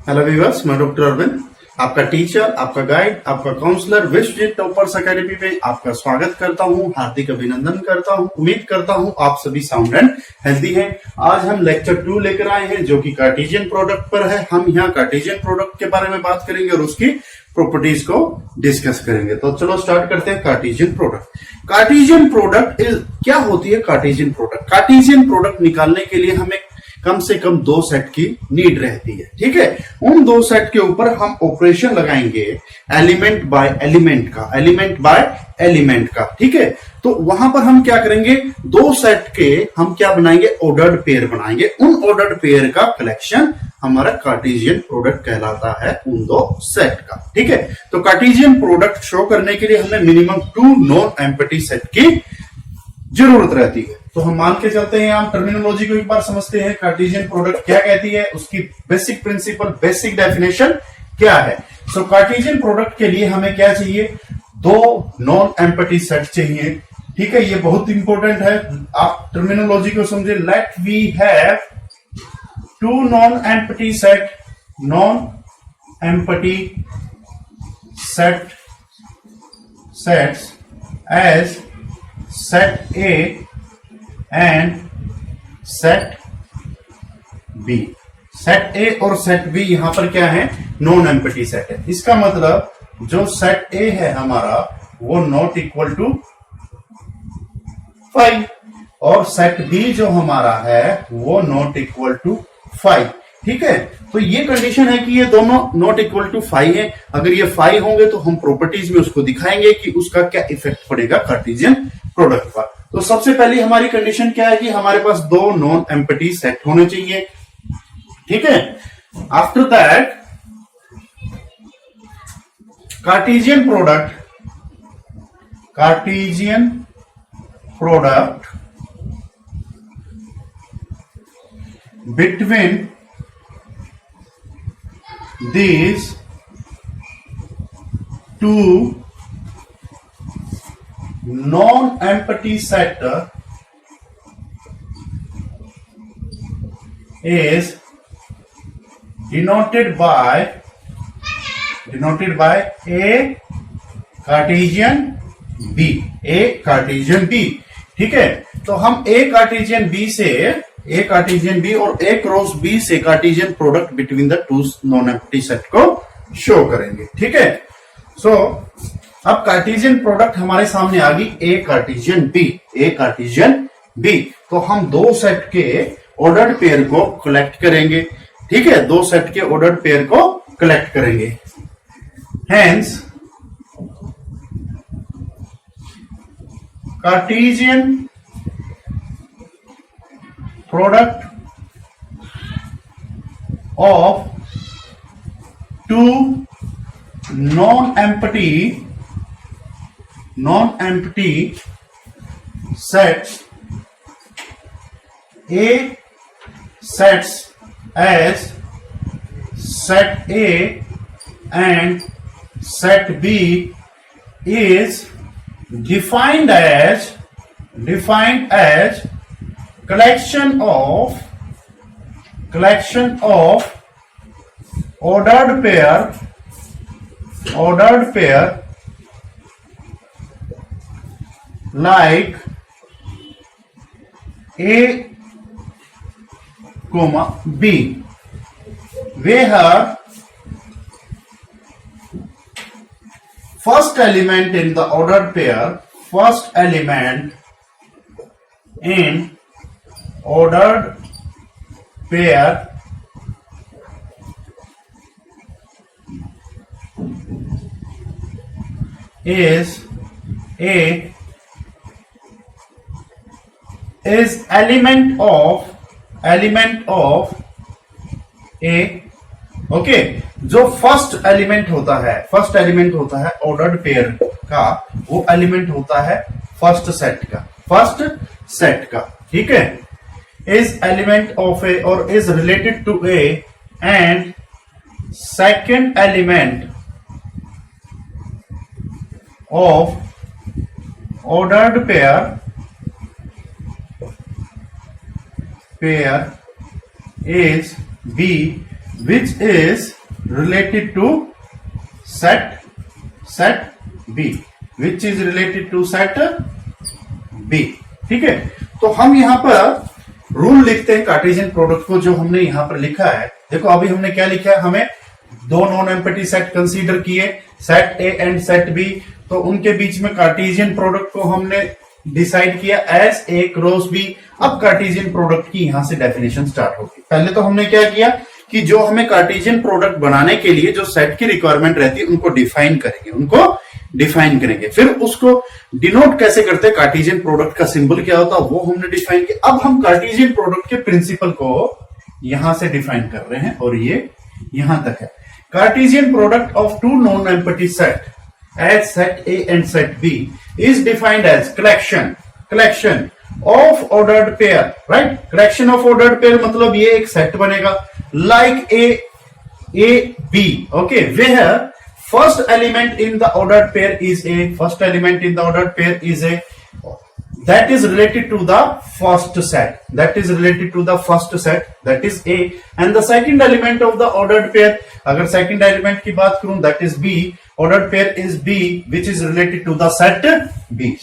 Hello viewers, मैं doctor Arvind, आपका teacher, आपका गाइड, आपका काउंसलर विश्वजीत टॉपर्स एकेडमी में आपका स्वागत करता हूं, हार्दिक अभिनंदन करता हूं। उम्मीद करता हूं आप सभी साउंड एंड हेल्दी हैं। आज हम लेक्चर 2 लेकर आए हैं जो कि कार्टेशियन प्रोडक्ट पर है। हम यहाँ कार्टेशियन प्रोडक्ट के बारे में बात करेंगे और उसकी प्रॉपर्टीज को डिस्कस करेंगे। तो चलो स्टार्ट करते हैं। Cartesian product. कार्टेशियन प्रोडक्ट क्या होती है? कार्टेशियन प्रोडक्ट निकालने के लिए हमें कम से कम 2 सेट की नीड रहती है। ठीक है, उन 2 सेट के ऊपर हम ऑपरेशन लगाएंगे एलिमेंट बाय एलिमेंट का। ठीक है, तो वहां पर हम क्या करेंगे, 2 सेट के हम क्या बनाएंगे, ऑर्डर्ड पेयर बनाएंगे। उन ऑर्डर्ड पेयर का कलेक्शन हमारा कार्टेशियन प्रोडक्ट कहलाता है, उन 2 सेट का। ठीक है, तो कार्टेशियन प्रोडक्ट शो करने के लिए हमें मिनिमम 2 नॉन एम्प्टी सेट की जरूरत रहती है। तो हम मान के चलते हैं, हम टर्मिनोलॉजी को एक बार समझते हैं। कार्टेशियन प्रोडक्ट क्या कहती है, उसकी बेसिक प्रिंसिपल, बेसिक डेफिनेशन क्या है। सो कार्टेशियन प्रोडक्ट के लिए हमें क्या चाहिए, 2 नॉन एम्प्टी सेट चाहिए। ठीक है, ये बहुत इंपॉर्टेंट है, आप टर्मिनोलॉजी को समझे। Let we have 2 non empty sets as set A and set B. Set A और सेट बी यहां पर क्या है, नॉन एम्प्टी सेट है। इसका मतलब जो सेट ए है हमारा वो नॉट इक्वल टू 5 और सेट बी जो हमारा है वो नॉट इक्वल टू 5। ठीक है, तो ये कंडीशन है कि ये दोनों नॉट इक्वल टू 5 है। अगर ये 5 होंगे तो हम प्रॉपर्टीज में उसको दिखाएंगे कि उसका क्या इफेक्ट पड़ेगा कार्टेशियन प्रोडक्ट पर। तो सबसे पहली हमारी कंडीशन क्या है कि हमारे पास 2 नॉन एम्प्टी सेट होने चाहिए। ठीक है, after that Cartesian product between these 2 non-empty set is denoted by A Cartesian B। ठीक है, तो हम A कार्टेशियन बी और A क्रॉस B से Cartesian product between the 2 non empty set को शो करेंगे। ठीक है, सो अब कार्टेशियन प्रोडक्ट हमारे सामने आ गई A कार्टेशियन B। तो हम 2 सेट के ऑर्डर्ड पेयर को कलेक्ट करेंगे। ठीक है, 2 सेट के ऑर्डर्ड पेयर को कलेक्ट करेंगे। Hence Cartesian product of 2 non-empty sets, A sets as set A and set B is defined as collection of ordered pair like A, B, where first element in the ordered pair is element of A। Okay, जो first element होता है ordered pair का, वो element होता है first set का। ठीक है, इज एलिमेंट ऑफ ए और is related to A and second element of ordered pair is B. which is related to set B, which is related to set B। ठीक है, तो हम यहां पर रूल लिखते हैं कार्टेशियन प्रोडक्ट को, जो हमने यहां पर लिखा है। देखो अभी हमने क्या लिखा है, हमें दो नॉन एम्प्टी सेट कंसीडर किए, set A and set B, तो उनके बीच में कार्टेशियन प्रोडक्ट को हमने डिसाइड किया एज ए क्रॉस बी। अब कार्टेशियन प्रोडक्ट की यहां से डेफिनेशन स्टार्ट होगी। पहले तो हमने क्या किया कि जो हमें कार्टेशियन प्रोडक्ट बनाने के लिए जो सेट की रिक्वायरमेंट रहती है उनको डिफाइन करेंगे, फिर उसको डिनोट कैसे करते हैं, कार्टेशियन प्रोडक्ट का सिंबल क्या होता है वो हमने डिफाइन किया। अब हम कार्टेशियन प्रोडक्ट के प्रिंसिपल को यहां से डिफाइन कर रहे हैं और ये यहां तक है। Cartesian product of two non empty set as set A and set B is defined as collection of ordered pair, right. Collection of ordered pair मतलब ये एक सेट बनेगा like a b, okay, where first element in the ordered pair is a that is related to the first set, that is a, and the second element of the ordered pair, अगर second element की बात करूं that is b, ordered pair is b which is related to the set b।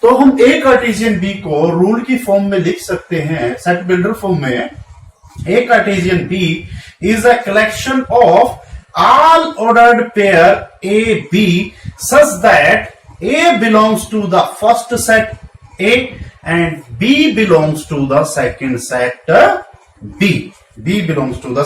तो हम a Cartesian b को rule की form में लिख सकते हैं, सेट बिल्डर फॉर्म में। A Cartesian B is a collection of all ordered pair A, B such that A belongs to the first set A and B belongs to the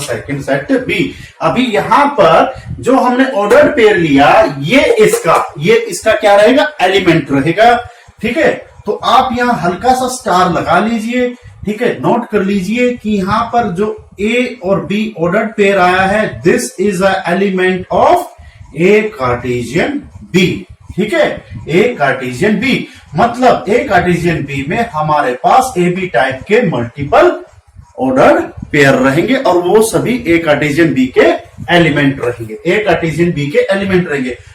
second set B। अभी यहां पर जो हमने ordered pair लिया, ये इसका क्या रहेगा, एलिमेंट रहेगा। ठीक है, तो आप यहां हल्का सा स्टार लगा लीजिए। ठीक है, नोट कर लीजिए कि यहां पर जो ए और बी ऑर्डर्ड पेयर आया है, this is a element of A Cartesian B. ठीक है, ए कार्टेशियन बी मतलब ए कार्टेशियन बी में हमारे पास ए बी टाइप के मल्टीपल ऑर्डर्ड पेयर रहेंगे और वो सभी ए कार्टेशियन बी के एलिमेंट रहेंगे।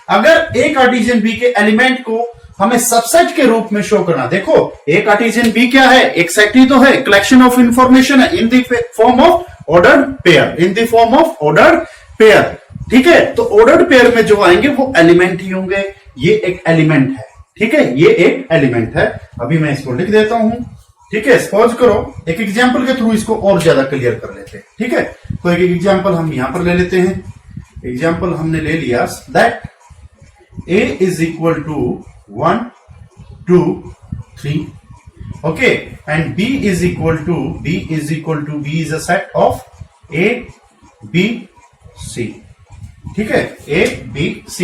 अगर ए कार्टेशियन बी के एलिमेंट को हमें सबसेट के रूप में शो करना, देखो ए कार्टेशियन बी क्या है, एक सेट ही तो है, कलेक्शन ऑफ इंफॉर्मेशन है in the form of ordered pair. ठीक है, तो ऑर्डर्ड पेयर में जो आएंगे वो एलिमेंट ही होंगे। ये एक एलिमेंट है। ठीक है, ये एक एलिमेंट है। अभी मैं इसको लिख देता हूं। ठीक है, सपोज करो एक एग्जाम्पल के थ्रू इसको और ज्यादा क्लियर कर लेते हैं। ठीक है, तो एक एग्जाम्पल हम यहां पर ले लेते हैं। एग्जाम्पल हमने ले लिया that A is equal to 1 2 3, okay, and b is a set of a b c। ठीक है, a b c,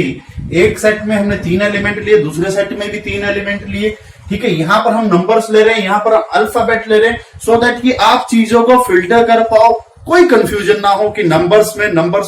एक सेट में हमने 3 एलिमेंट लिए, दूसरे सेट में भी 3 एलिमेंट लिए। ठीक है, यहां पर हम नंबर्स ले रहे हैं, यहां पर हम अल्फाबेट ले रहे हैं, सो दैट कि आप चीजों को फिल्टर कर पाओ, कोई कंफ्यूजन ना हो कि नंबर्स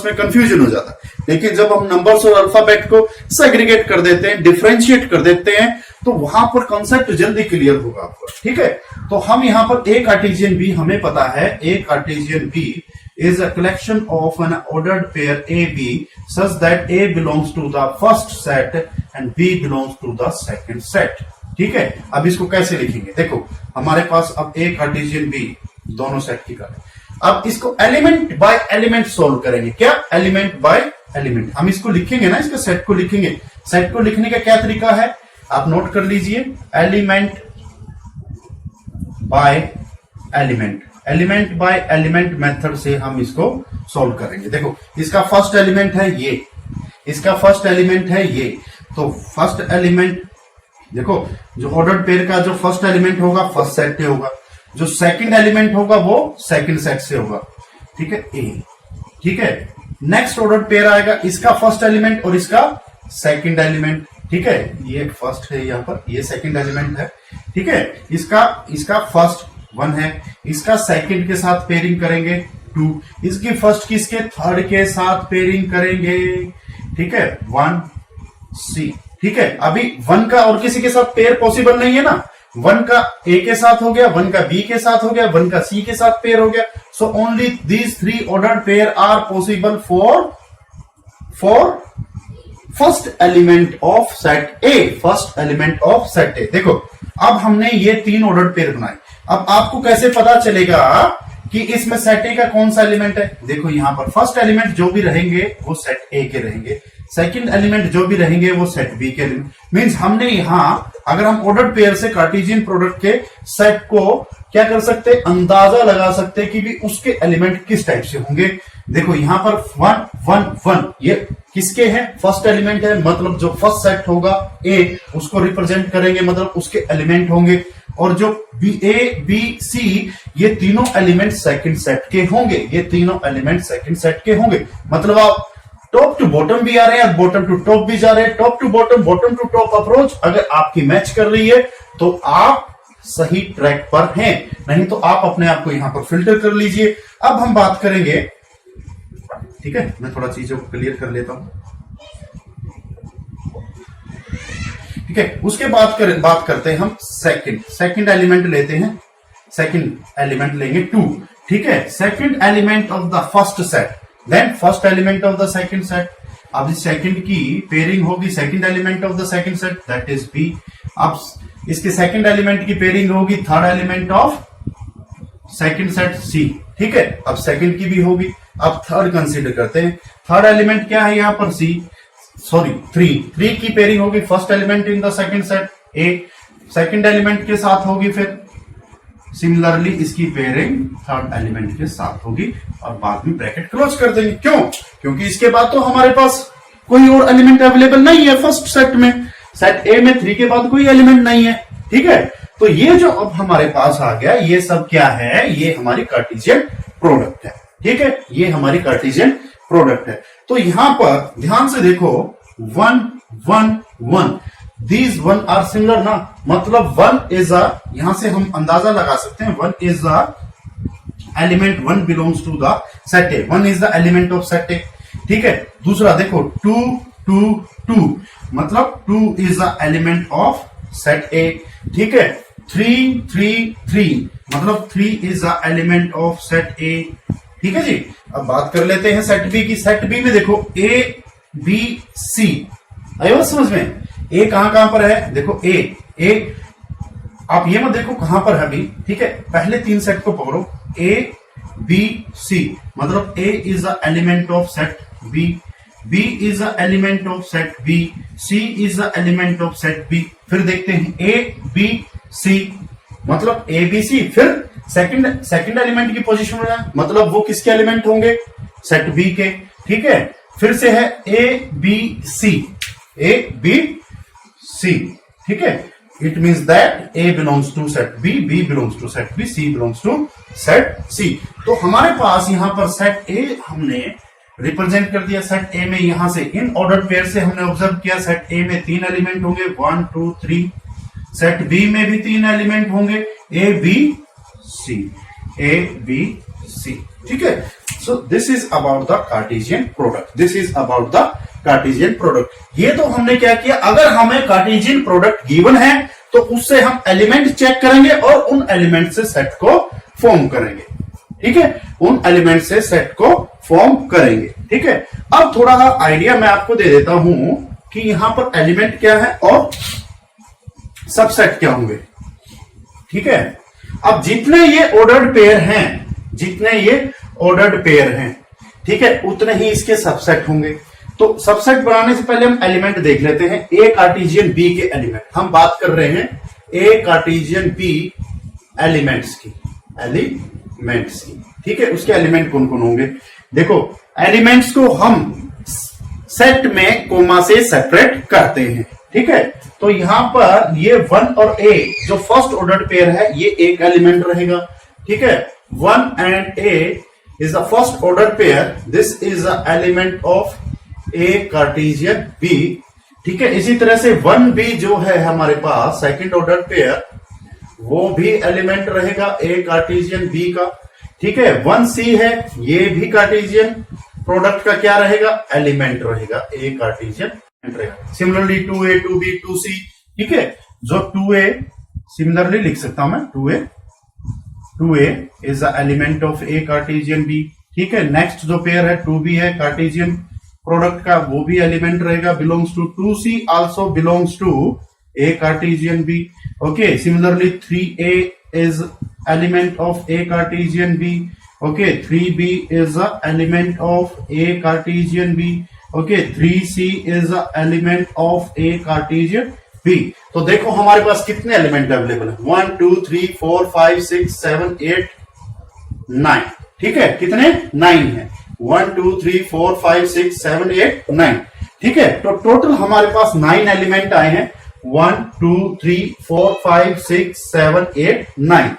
में कंफ्यूजन हो जाता है। लेकिन जब हम नंबर्स और अल्फाबेट को सेग्रीगेट कर देते हैं, डिफरेंशिएट कर देते हैं, तो वहां पर कॉन्सेप्ट जल्दी क्लियर होगा आपको। ठीक है, तो हम यहां पर ए कार्टेशियन बी हमें पता है, A Cartesian B is a collection of an ordered pair AB such that A belongs to the first set and B belongs to the second set। ठीक है, अब इसको कैसे लिखेंगे, देखो हमारे पास अब ए कार्टेशियन बी दोनों सेट की करें। अब इसको एलिमेंट बाय एलिमेंट सोल्व करेंगे। क्या, एलिमेंट बाय एलिमेंट। हम इसको लिखेंगे ना, इसके सेट को लिखेंगे। सेट को लिखने का क्या तरीका है, आप नोट कर लीजिए, एलिमेंट बाय एलिमेंट मेथड से हम इसको सॉल्व करेंगे। देखो इसका फर्स्ट एलिमेंट है ये, इसका फर्स्ट एलिमेंट है ये, तो फर्स्ट एलिमेंट देखो, जो ऑर्डर्ड पेयर का जो फर्स्ट एलिमेंट होगा फर्स्ट सेट से होगा, जो सेकंड एलिमेंट होगा वो सेकंड सेट से होगा। ठीक है, ए। ठीक है, नेक्स्ट ऑर्डर्ड पेयर आएगा, इसका फर्स्ट एलिमेंट और इसका सेकंड एलिमेंट। ठीक है, ये फर्स्ट है, यहां पर ये सेकंड एलिमेंट है। ठीक है, इसका फर्स्ट 1 है, इसका सेकंड के साथ पेयरिंग करेंगे 2, इसकी फर्स्ट की इसके थर्ड के साथ पेयरिंग करेंगे। ठीक है, 1 C। ठीक है, अभी 1 का और किसी के साथ पेयर पॉसिबल नहीं है ना, 1 का ए के साथ हो गया, 1 का बी के साथ हो गया, 1 का सी के साथ पेयर हो गया। So only these 3 ordered pair are possible for first element of set A, first element of set A. देखो अब हमने ये 3 ऑर्डर्ड पेयर बनाए। अब आपको कैसे पता चलेगा कि इसमें सेट ए का कौन सा एलिमेंट है। देखो यहां पर फर्स्ट एलिमेंट जो भी रहेंगे वो सेट ए के रहेंगे, सेकंड एलिमेंट जो भी रहेंगे वो सेट बी के रहेंगे। मींस हमने यहां अगर हम ऑर्डर्ड पेयर से कार्टेशियन प्रोडक्ट के सेट को क्या कर सकते, अंदाजा लगा सकते कि भी उसके एलिमेंट किस टाइप से होंगे। देखो यहां पर 1 1 1 ये किसके हैं, फर्स्ट एलिमेंट है, मतलब जो फर्स्ट सेट होगा ए उसको रिप्रेजेंट करेंगे, मतलब उसके एलिमेंट होंगे। और जो ए बी सी ये तीनों एलिमेंट सेकंड सेट के होंगे, ये तीनों एलिमेंट सेकंड सेट के होंगे। मतलब आप टॉप टू बॉटम भी आ रहे हैं, बॉटम टू टॉप भी जा रहे हैं, top to bottom to top approach अगर आपकी मैच कर रही है तो आप सही ट्रैक पर हैं, नहीं तो आप अपने आप को यहां पर फिल्टर कर लीजिए। अब हम बात करेंगे, ठीक है, मैं थोड़ा चीजों को क्लियर कर लेता हूं, ठीक है। उसके बात करते हैं हम सेकंड एलिमेंट लेते हैं, सेकंड एलिमेंट लेंगे 2, ठीक है। Second element of the first set then first element of the second set. अब इस सेकंड की पेयरिंग होगी second element of the second set that is B. अब इसके सेकंड एलिमेंट की पेयरिंग होगी third element of second set C, ठीक है। अब सेकंड की भी होगी। अब थर्ड कंसीडर करते हैं, थर्ड एलिमेंट क्या है यहां पर सी, सॉरी 3 की पेयरिंग होगी first element in the second set A, second element के साथ होगी, फिर सिमिलरली इसकी पेयरिंग थर्ड एलिमेंट के साथ होगी और बाद में ब्रैकेट क्लोज कर देंगे। क्यों? क्योंकि इसके बाद तो हमारे पास कोई और एलिमेंट अवेलेबल नहीं है फर्स्ट सेट में, सेट ए में 3 के बाद कोई एलिमेंट नहीं है, ठीक है। तो ये जो अब हमारे पास आ गया ये सब क्या है, ये हमारी कार्टेशियन प्रोडक्ट है, ठीक है, ये हमारी कार्टेशियन प्रोडक्ट है। तो यहां पर ध्यान से देखो 1 1 1 दीज 1 आर सिमिलर ना, मतलब 1 इज अ, यहां से हम अंदाजा लगा सकते हैं 1 is a element, 1 belongs to the set A, 1 is the element of set A, ठीक है। दूसरा देखो 2 2 2 मतलब 2 is the element of set A, ठीक है। 3 3 3 मतलब 3 is the element of set A, ठीक है जी। अब बात कर लेते हैं सेट बी की। सेट बी में देखो ए बी सी, आयो समझ में, ए कहां पर है, देखो ए आप ये मत देखो कहां पर है अभी, ठीक है। पहले 3 सेट को पकड़ो, ए बी सी मतलब A is the element of set B, B is the element of set B, C is the element of set B. फिर देखते हैं ए बी सी मतलब ए बी सी, फिर सेकंड एलिमेंट की पोजीशन में मतलब वो किसके एलिमेंट होंगे, सेट बी के, ठीक है। फिर से है ए बी सी, ए बी सी, ठीक है। It means that A belongs to set B, B belongs to set B, C belongs to set C. तो हमारे पास यहां पर सेट ए हमने रिप्रेजेंट कर दिया, सेट ए में यहां से इन ऑर्डर पेयर से हमने ऑब्जर्व किया सेट ए में 3 एलिमेंट होंगे 1 2 3, सेट बी में भी 3 एलिमेंट होंगे ए बी सी, ए बी सी, ठीक है। So this is about the Cartesian product, this is about the Cartesian product. ये तो हमने क्या किया, अगर हमें कार्टेशियन प्रोडक्ट गिवन है तो उससे हम एलिमेंट चेक करेंगे और उन एलिमेंट से सेट को फॉर्म करेंगे, ठीक है, उन एलिमेंट से सेट को फॉर्म करेंगे, ठीक है। अब थोड़ा आइडिया मैं आपको दे देता हूं कि यहां पर एलिमेंट क्या है और सबसेट क्या होंगे, ठीक है। अब जितने ये ऑर्डर्ड पेयर हैं, जितने ये ऑर्डर्ड पेयर हैं, ठीक है, उतने ही इसके सबसेट होंगे। तो सबसेट बनाने से पहले हम एलिमेंट देख लेते हैं, ए कार्टेशियन बी के एलिमेंट। हम बात कर रहे हैं ए कार्टेशियन बी एलिमेंट्स की, ठीक है। उसके एलिमेंट कौन कौन होंगे, देखो एलिमेंट्स को हम सेट में कोमा से सेपरेट करते हैं, ठीक है। तो यहां पर ये 1 और ए जो फर्स्ट ऑर्डर्ड पेयर है ये एक एलिमेंट रहेगा, ठीक है। 1 and A is the first order pair, this is the element of A Cartesian B, ठीक है। इसी तरह से 1 बी जो है हमारे पास सेकंड ऑर्डर पेयर, वो भी एलिमेंट रहेगा ए कार्टेशियन बी का, ठीक है। 1 सी है, ये भी कार्टेशियन प्रोडक्ट का क्या रहेगा, एलिमेंट रहेगा, ए कार्टेशियन रहेगा। सिमिलरली 2a 2b 2c, ठीक है। जो 2a सिमिलरली लिख सकता हूं मैं, 2a is the element of A Cartesian B, ठीक है। नेक्स्ट जो पेयर है 2b है कार्टेशियन प्रोडक्ट का, वो भी एलिमेंट रहेगा, belongs to 2c also belongs to A Cartesian B, okay. Similarly 3a is element of A Cartesian B, Okay, 3b is a element of a Cartesian B. Okay, 3c is a element of a Cartesian B. तो देखो हमारे पास कितने element available है, 1 2 3 4 5 6 7 8 9। ठीक है, कितने 9 है, 1 2 3 4 5 6 7 8 9। ठीक है, तो टोटल हमारे पास 9 एलिमेंट आए हैं, 1 2 3 4 5 6 7 8 9।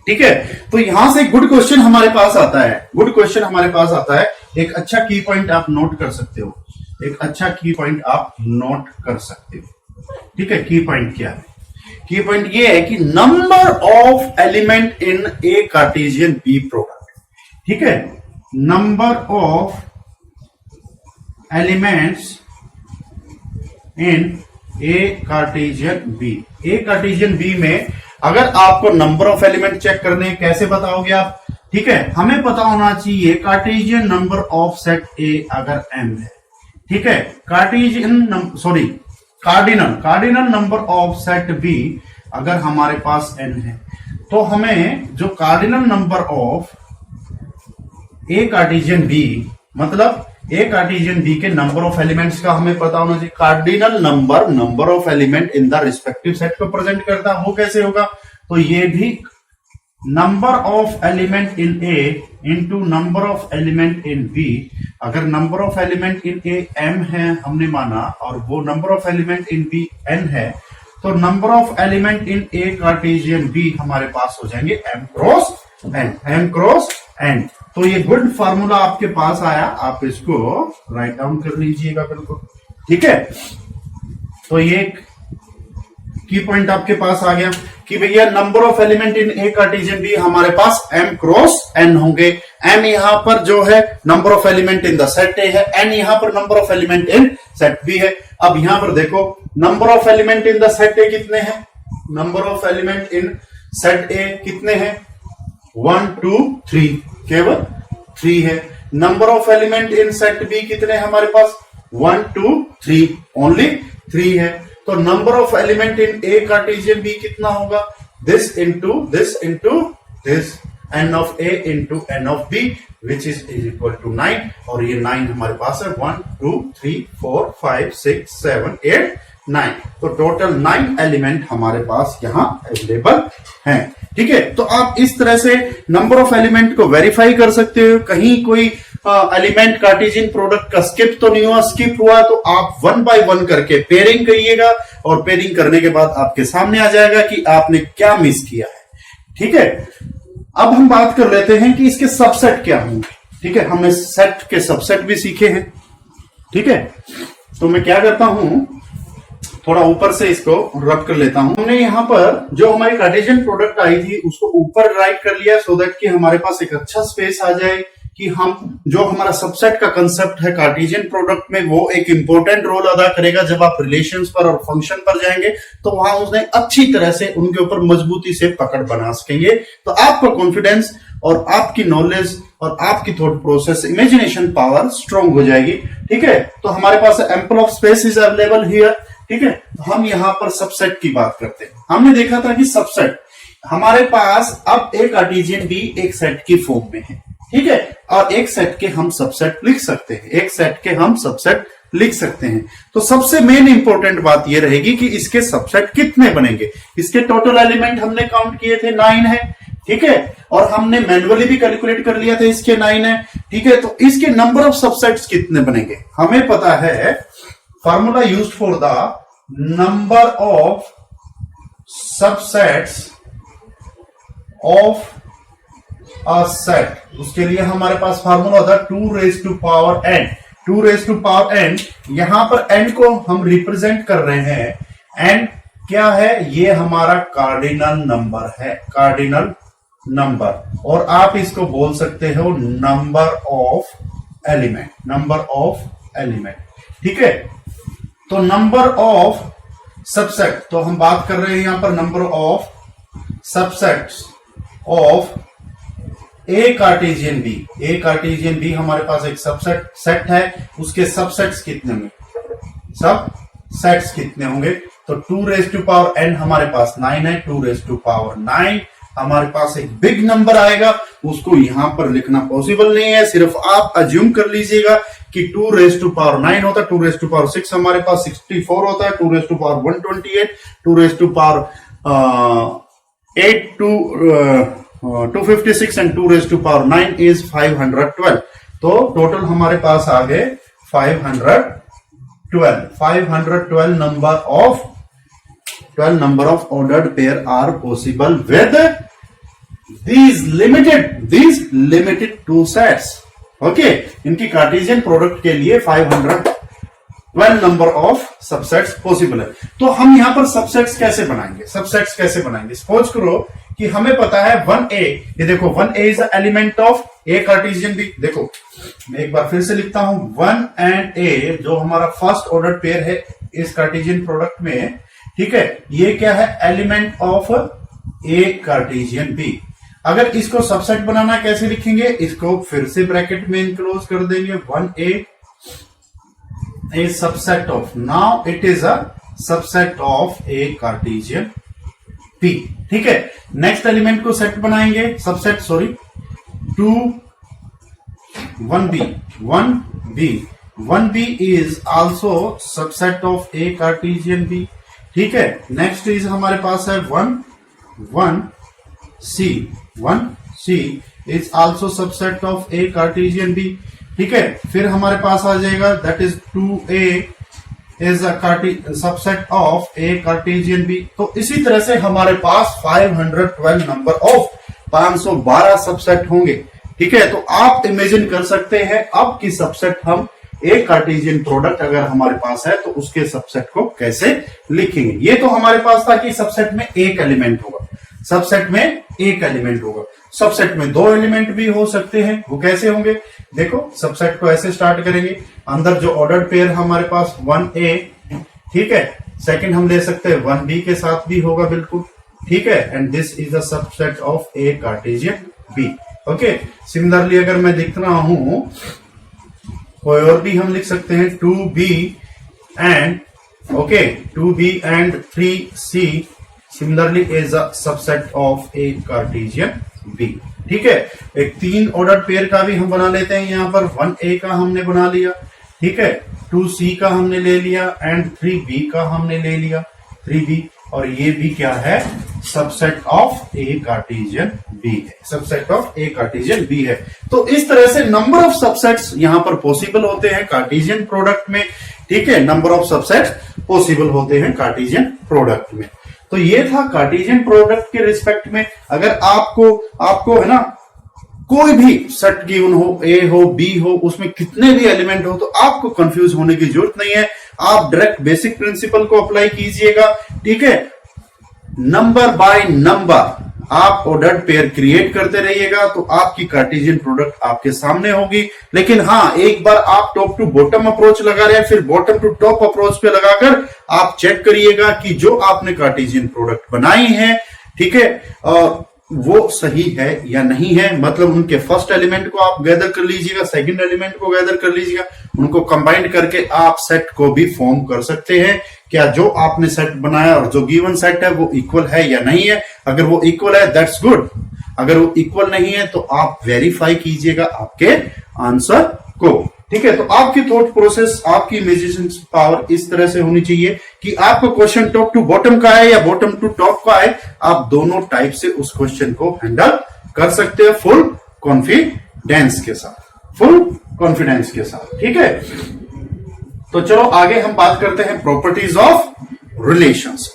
ठीक है, तो यहां से गुड क्वेश्चन हमारे पास आता है, गुड क्वेश्चन हमारे पास आता है। एक अच्छा की पॉइंट आप नोट कर सकते हो, एक अच्छा की पॉइंट आप नोट कर सकते हो। ठीक है, की पॉइंट क्या है, की पॉइंट ये है कि number of element in A Cartesian B product. ठीक है, number of elements in A Cartesian B. A Cartesian B में अगर आपको नंबर ऑफ एलिमेंट चेक करने कैसे बताओगे आप, ठीक है, हमें पता होना चाहिए Cartesian number of set A अगर m है। ठीक है, cardinal number of set B अगर हमारे पास n है, तो हमें जो cardinal number of A Cartesian B, मतलब ए कार्टेशियन बी के नंबर ऑफ एलिमेंट्स का हमें पता होना चाहिए। Cardinal number of element in the respective set को प्रेजेंट करता है, वो कैसे होगा, तो ये भी number of element in A into number of element in B. अगर number of element in A m है हमने माना, और वो number of element in B n है, तो number of element in A Cartesian B हमारे पास हो जाएंगे m क्रॉस n। तो ये गुड फार्मूला आपके पास आया, आप इसको राइट डाउन कर लीजिएगा बिल्कुल। ठीक है, तो ये की पॉइंट आपके पास आ गया कि भैया number of element in A Cartesian B हमारे पास m क्रॉस n होंगे। m यहां पर जो है number of element in the set A है, n यहां पर number of element in set B है। अब यहां पर देखो number of element in the set A कितने हैं, number of element in set A कितने हैं, 1 2 3, केवल 3 है। Number of element in set B कितने हमारे पास, 1 2 3, ओनली 3 है। तो number of element in A Cartesian B कितना होगा, this into this into this, n of A into n of B which is equal to 9। और ये 9 हमारे पास है, 1 2 3 4 5 6 7 8 9। तो टोटल 9 एलिमेंट हमारे पास यहां अवेलेबल हैं। ठीक है, तो आप इस तरह से नंबर ऑफ एलिमेंट को वेरीफाई कर सकते हो। कहीं कोई एलिमेंट कार्टेशियन प्रोडक्ट का स्किप तो नहीं हुआ, स्किप हुआ तो आप 1 बाय 1 करके पेयरिंग करिएगा, और पेयरिंग करने के बाद आपके सामने आ जाएगा कि आपने क्या मिस किया है। ठीक है, अब हम बात कर लेते हैं कि इसके सबसेट क्या होंगे। ठीक है, हमने सेट के सबसेट भी सीखे हैं। ठीक है, तो मैं क्या करता हूं, थोड़ा ऊपर से इसको रब कर लेता हूं। हमने यहां पर जो हमारी कार्टेशियन प्रोडक्ट आई थी उसको ऊपर राइट कर लिया, सो दैट कि हमारे पास एक अच्छा स्पेस आ जाए कि हम जो हमारा सबसेट का कंसेप्ट है कार्टेशियन प्रोडक्ट में, वो एक इंपॉर्टेंट रोल अदा करेगा। जब आप रिलेशंस पर और फंक्शन पर जाएंगे तो वहां उसने अच्छी तरह से उनके ऊपर मजबूती से पकड़ बना सकेंगे। तो आपका कॉन्फिडेंस और आपकी नॉलेज और आपकी thought process, imagination power strong हो जाएगी। ठीक है, तो हमारे पास ample of space is available here. ठीक है, तो हम यहां पर सबसेट की बात करते हैं। हमने देखा था कि सबसेट हमारे पास अब एक कार्टेशियन बी एक सेट की फॉर्म में है। ठीक है, और एक सेट के हम सबसेट लिख सकते हैं, एक सेट के हम सबसेट लिख सकते हैं। तो सबसे मेन इंपॉर्टेंट बात यह रहेगी कि इसके सबसेट कितने बनेंगे। इसके टोटल एलिमेंट हमने काउंट किए थे 9 है। ठीक है, और हमने मैन्युअली भी कैलकुलेट कर लिया था इसके 9 है। ठीक है, तो इसके नंबर ऑफ सबसेट्स कितने बनेंगे हमें पता है। Formula used for the number of subsets of a set, उसके लिए हमारे पास फार्मूला होता है 2 raised to power n। 2 raised to power n, यहां पर n को हम रिप्रेजेंट कर रहे हैं। n क्या है, ये हमारा कार्डिनल नंबर है, कार्डिनल नंबर, और आप इसको बोल सकते हो number of element, number of element. ठीक है, तो नंबर ऑफ सबसेट, तो हम बात कर रहे हैं यहां पर number of subsets of A Cartesian B. A Cartesian B हमारे पास एक सबसेट सेट है, उसके सबसेट्स कितने होंगे, सब सेट्स कितने होंगे, तो 2 raised to power n हमारे पास 9 है, 2 raised to power 9 हमारे पास एक बिग नंबर आएगा, उसको यहां पर लिखना पॉसिबल नहीं है। सिर्फ आप अज्यूम कर लीजिएगा कि 2⁻9 होता है, 2⁻6 हमारे पास 64 होता है, 2⁻128, 2⁻8 256 एंड 2⁻9 इज 512। तो टोटल हमारे पास आ गए 512 number of ordered pair are possible with these limited two sets. Okay, इनकी कार्टेशियन प्रोडक्ट के लिए 512 नंबर ऑफ सबसेट्स पॉसिबल है। तो हम यहां पर सबसेट्स कैसे बनाएंगे? सपोज करो कि हमें पता है 1a, ये देखो 1a is the element of A Cartesian B. देखो मैं एक बार फिर से लिखता हूं, 1 एंड a जो हमारा फर्स्ट ऑर्डर पेयर है इस कार्टेशियन प्रोडक्ट में, ठीक है, ये क्या है? Element of A Cartesian B. अगर इसको सबसेट बनाना कैसे लिखेंगे? इसको फिर से ब्रैकेट में इनक्लोज कर देंगे, 1a a subset of, now it is a subset of A Cartesian B, ठीक है। नेक्स्ट एलिमेंट को सेट बनाएंगे, subset, sorry, 1b is also subset of A Cartesian B, ठीक है। नेक्स्ट इज हमारे पास है 1c is also subset of A Cartesian B, ठीक है। फिर हमारे पास आ जाएगा that is 2a is a subset of A Cartesian B. तो इसी तरह से हमारे पास 512 नंबर ऑफ 512 सबसेट होंगे, ठीक है। तो आप इमेजिन कर सकते हैं अब की सबसेट हम एक कार्टेशियन प्रोडक्ट अगर हमारे पास है तो उसके सबसेट को कैसे लिखेंगे। ये तो हमारे पास था कि सबसेट में एक एलिमेंट होगा, सबसेट में 2 एलिमेंट भी हो सकते हैं। वो कैसे होंगे? देखो सबसेट को ऐसे स्टार्ट करेंगे, अंदर जो ऑर्डर्ड पेयर हमारे पास 1a, ठीक है, सेकंड हम ले सकते हैं 1b के साथ भी होगा, बिल्कुल, ठीक है, and this is the subset of A Cartesian B. Okay, similarly अगर मैं लिख रहा हूं कोई और भी हम लिख सकते हैं 2b and 3c similarly is a subset of A Cartesian B, ठीक है। एक 3 ऑर्डर पेयर का भी हम बना लेते हैं, यहां पर 1a का हमने बना लिया, ठीक है, 2c का हमने ले लिया एंड 3b का हमने ले लिया, 3b, और ये भी क्या है? Subset of A Cartesian B है, subset of A Cartesian B है। तो इस तरह से नंबर ऑफ सबसेट्स यहां पर पॉसिबल होते हैं कार्टेशियन प्रोडक्ट में, ठीक है, नंबर ऑफ सबसेट्स पॉसिबल होते हैं कार्टेशियन प्रोडक्ट में। तो ये था कार्टेशियन प्रोडक्ट के रिस्पेक्ट में। अगर आपको है ना कोई भी सेट गिवन हो, ए हो, बी हो, उसमें कितने भी एलिमेंट हो, तो आपको कंफ्यूज होने की जरूरत नहीं है। आप डायरेक्ट बेसिक प्रिंसिपल को अप्लाई कीजिएगा, ठीक है। नंबर बाय नंबर आप ऑर्डर्ड पेयर क्रिएट करते रहिएगा तो आपकी कार्टेशियन प्रोडक्ट आपके सामने होगी। लेकिन हाँ, एक बार आप टॉप टू बॉटम अप्रोच लगा रहे हैं, फिर बॉटम टू टॉप अप्रोच पे लगाकर आप चेक करिएगा कि जो आपने कार्टेशियन प्रोडक्ट बनाई है, ठीक है, वो सही है या नहीं है। मतलब उनके फर्स्ट एलिमेंट को आप गैदर कर लीजिएगा, सेकंड एलिमेंट को गैदर कर लीजिएगा, उनको कंबाइन करके आप सेट को भी फॉर्म कर सकते हैं। क्या जो आपने सेट बनाया और जो गिवन सेट है वो इक्वल है या नहीं है। अगर वो इक्वल है दैट्स गुड, अगर वो इक्वल नहीं है तो आप वेरीफाई कीजिएगा आपके आंसर को, ठीक है। तो आपकी थॉट प्रोसेस, आपकी इमेजिनेशन पावर इस तरह से होनी चाहिए कि आपको क्वेश्चन टॉप टू बॉटम का है या बॉटम टू टॉप का है, आप दोनों टाइप से उस क्वेश्चन को हैंडल कर सकते हैं फुल कॉन्फिडेंस के साथ, ठीक है। तो चलो आगे हम बात करते हैं प्रॉपर्टीज ऑफ रिलेशंस।